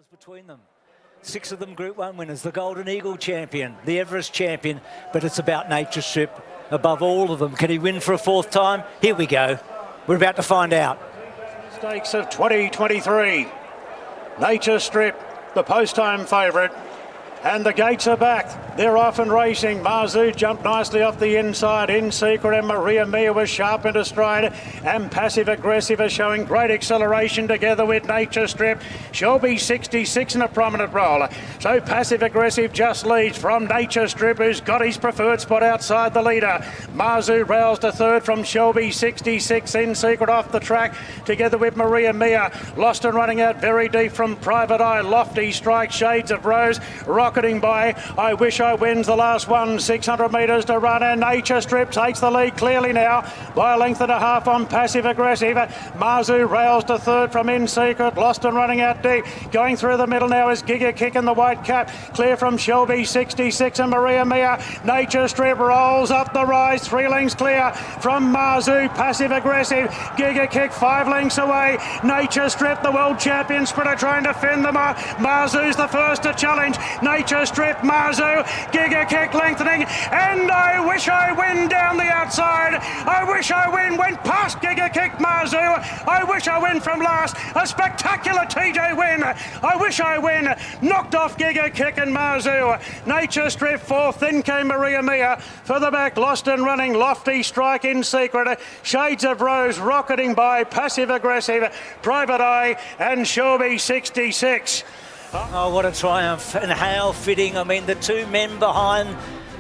was between them. 6 of them Group 1 winners, the Golden Eagle champion, the Everest champion, but it's about Nature Strip above all of them. Can he win for a 4th time? Here we go. We're about to find out. Stakes of 2023. Nature Strip, the post-time favourite. And the gates are back. They're off and racing. Marzu jumped nicely off the inside. In Secret and Maria Mia was sharp into stride. And Passive Aggressive is showing great acceleration together with Nature Strip. Shelby 66 in a prominent role. So Passive Aggressive just leads from Nature Strip, who's got his preferred spot outside the leader. Marzu rails to third from Shelby 66. In Secret off the track together with Maria Mia. Lost and running out very deep from Private Eye. Lofty Strike, Shades of Rose. Rocketing by I Wish I Wins the last one, 600 metres to run, and Nature Strip takes the lead clearly now by a length and a half on Passive Aggressive. Marzu rails to third from In Secret, lost and running out deep. Going through the middle now is Giga Kick in the white cap, clear from Shelby 66 and Maria Mia. Nature Strip rolls up the rise, 3 lengths clear from Marzu. Passive Aggressive, Giga Kick 5 lengths away. Nature Strip, the world champion sprinter, trying to fend them off. Marzu's the first to challenge. Nature Strip, Marzu, Giga Kick lengthening, and I Wish I Win down the outside. I Wish I Win went past Giga Kick, Marzu. I Wish I Win from last. A spectacular TJ win. I Wish I Win knocked off Giga Kick and Marzu. Nature Strip 4th, then came Maria Mia. Further back, Lost and Running, Lofty Strike In Secret. Shades of Rose rocketing by Passive Aggressive, Private Eye and Shelby 66. Oh, what a triumph, and how fitting. I mean, the 2 men behind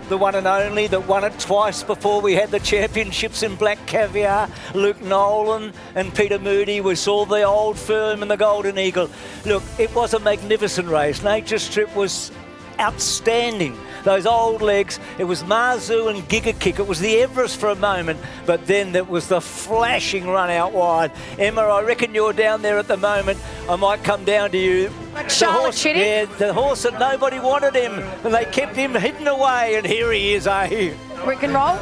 the one and only that won it twice before we had the championships in Black Caviar, Luke Nolan and Peter Moody. We saw the old firm and the Golden Eagle. Look, it was a magnificent race. Nature Strip was outstanding. Those old legs, it was Marzu and Giga Kick. It was the Everest for a moment, but then it was the flashing run out wide. Emma, I reckon you're down there at the moment. I might come down to you. Like Charlotte Chitty? Yeah, the horse that nobody wanted him, and they kept him hidden away, and here he is, eh? Rick and roll.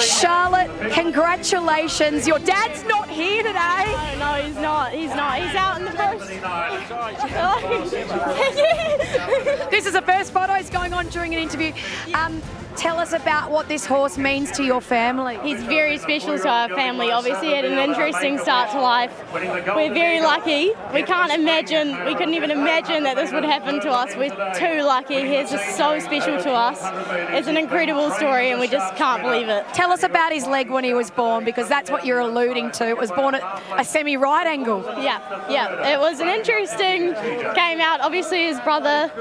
Charlotte, congratulations. Your dad's not here today. No, he's not. He's out in the first. This is the first photo is going on during an interview. Tell us about what this horse means to your family. He's very special to our family. Obviously, he had an interesting start to life. We're very lucky. We couldn't even imagine that this would happen to us. We're too lucky. He's just so special to us. It's an incredible story, and we just can't believe it. Tell us about his leg when he was born, because that's what you're alluding to. It was born at a semi-right angle. Yeah. It was an interesting, came out. Obviously, his brother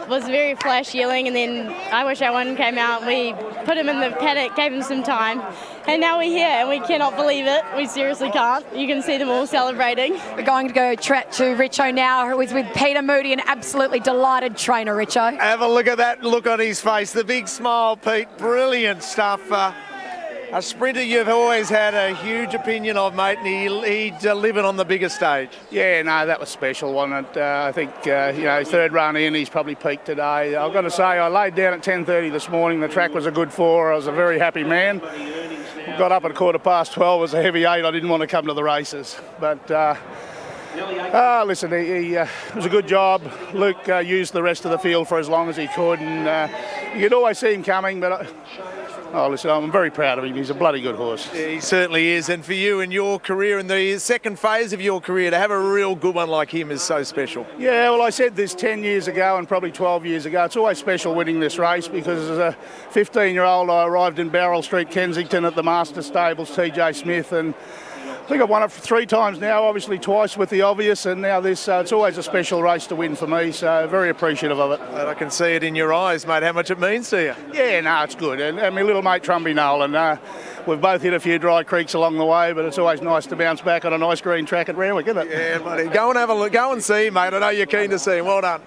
was very flash yelling, and then I Wish I Won came out. We put him in the paddock, gave him some time, and now we're here, and we cannot believe it. We seriously can't. You can see them all celebrating. We're going to go chat to Richo now, who is with Peter Moody, an absolutely delighted trainer, Richo. Have a look at that look on his face, the big smile, Pete. Brilliant stuff. A sprinter you've always had a huge opinion of, mate, and he delivered on the bigger stage. Yeah, no, that was special, wasn't it? I think, 3rd run in, he's probably peaked today. I've got to say, I laid down at 10:30 this morning. The track was a good 4. I was a very happy man. Got up at 12:15. It was a heavy 8. I didn't want to come to the races. But, listen, it was a good job. Luke used the rest of the field for as long as he could, and you could always see him coming, but... listen, I'm very proud of him. He's a bloody good horse. Yeah, he certainly is. And for you in your career, in the second phase of your career, to have a real good one like him is so special. Yeah, well, I said this 10 years ago and probably 12 years ago. It's always special winning this race because as a 15-year-old, I arrived in Barrel Street, Kensington at the Master Stables, TJ Smith, and I think I've won it 3 times now, obviously twice with the Obvious, and now this. It's always a special race to win for me, so very appreciative of it. And I can see it in your eyes, mate, how much it means to you. Yeah, no, it's good. And my little mate Trumby Nolan, we've both hit a few dry creeks along the way, but it's always nice to bounce back on a nice green track at Randwick, isn't it? Yeah, buddy. Go and have a look. Go and see him, mate. I know you're keen to see him. Well done.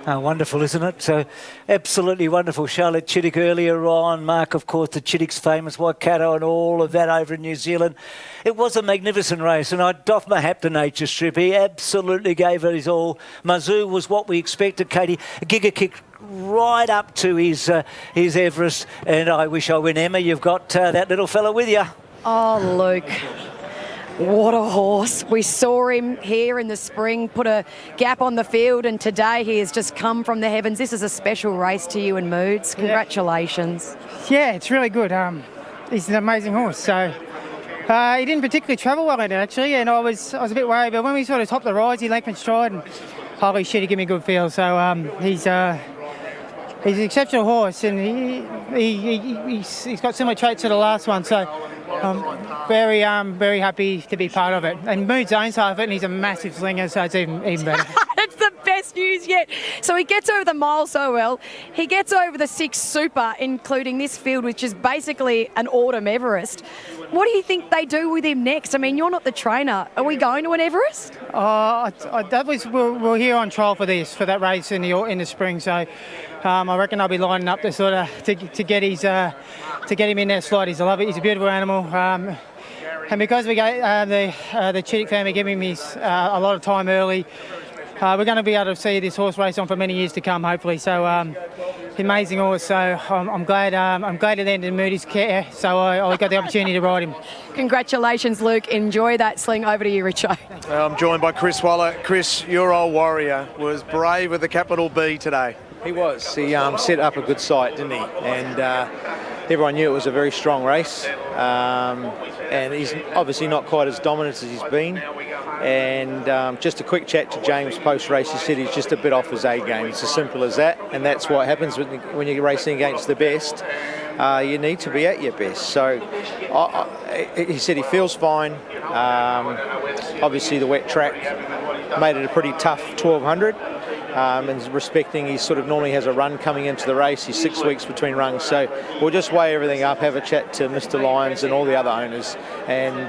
Wonderful, isn't it? So absolutely wonderful. Charlotte Chittick earlier on, Mark, of course, the Chittick's famous Waikato and all of that over in New Zealand. It was a magnificent race, and I doff my hat to Nature Strip. He absolutely gave it his all. Marzu was what we expected, Katie. Giga Kick right up to his Everest, and I Wish I Win. Emma, you've got that little fella with you. Oh, Luke. What a horse. We saw him here in the spring put a gap on the field, and today he has just come from the heavens. This is a special race to you and Moods. Congratulations. Yeah, it's really good. He's an amazing horse. So he didn't particularly travel well in it, actually, and I was a bit worried. But when we sort of topped the rise, he lengthened stride, and holy shit, he gave me a good feel. So he's an exceptional horse, and he's got similar traits to the last one. So I'm very happy to be part of it. And Moods owns half of it, and he's a massive slinger, so it's even better. That's the best news yet. So he gets over the mile so well. He gets over the 6 Super, including this field, which is basically an autumn Everest. What do you think they do with him next? I mean, you're not the trainer. Are we going to an Everest? We're here on trial for that race in the spring. So I reckon I'll be lining up to sort of to get him in that slot. He's a beautiful animal. And because we got the Chittick family giving me a lot of time early, we're going to be able to see this horse race on for many years to come, hopefully. So, amazing horse. So I'm glad it ended in Moody's care. So I got the opportunity to ride him. Congratulations, Luke. Enjoy that sling. Over to you, Richo. I'm joined by Chris Waller. Chris, your old warrior was brave with a capital B today. He was. He set up a good sight, didn't he? And everyone knew it was a very strong race. And he's obviously not quite as dominant as he's been. And just a quick chat to James post-race, he said he's just a bit off his A game. It's as simple as that. And that's what happens when you're racing against the best. You need to be at your best. So he said he feels fine. Obviously the wet track made it a pretty tough 1200. And respecting he sort of normally has a run coming into the race. He's 6 weeks between runs, so we'll just weigh everything up, have a chat to Mr. Lyons and all the other owners, and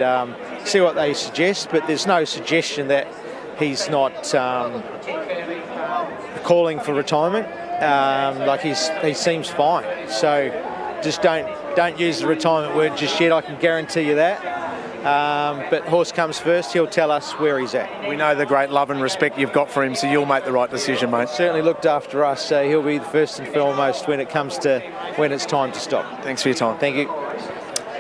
see what they suggest. But there's no suggestion that he's not calling for retirement. He seems fine. So just don't use the retirement word just yet. I can guarantee you that. But horse comes first, he'll tell us where he's at. We know the great love and respect you've got for him, so you'll make the right decision, mate. Certainly looked after us, so he'll be the first and foremost when it's time to stop. Thanks for your time. Thank you.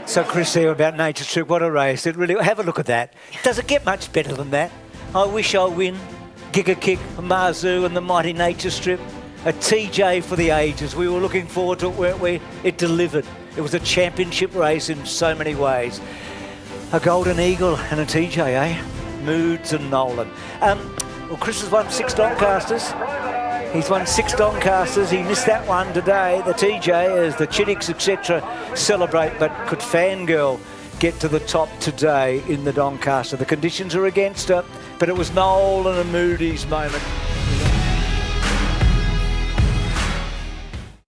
So Chris there about Nature Strip, what a race. It really, have a look at that. Does it get much better than that? I wish I win. Giga Kick, Marzu and the mighty Nature Strip. A TJ for the ages. We were looking forward to it, weren't we? It delivered. It was a championship race in so many ways. A Golden Eagle and a TJ, eh? Moods and Nolan. Well, Chris has won 6 Doncasters. He's won 6 Doncasters. He missed that one today. The TJ, as the Chitticks, etc., celebrate. But could Fangirl get to the top today in the Doncaster? The conditions are against her, but it was Nolan and Moody's moment.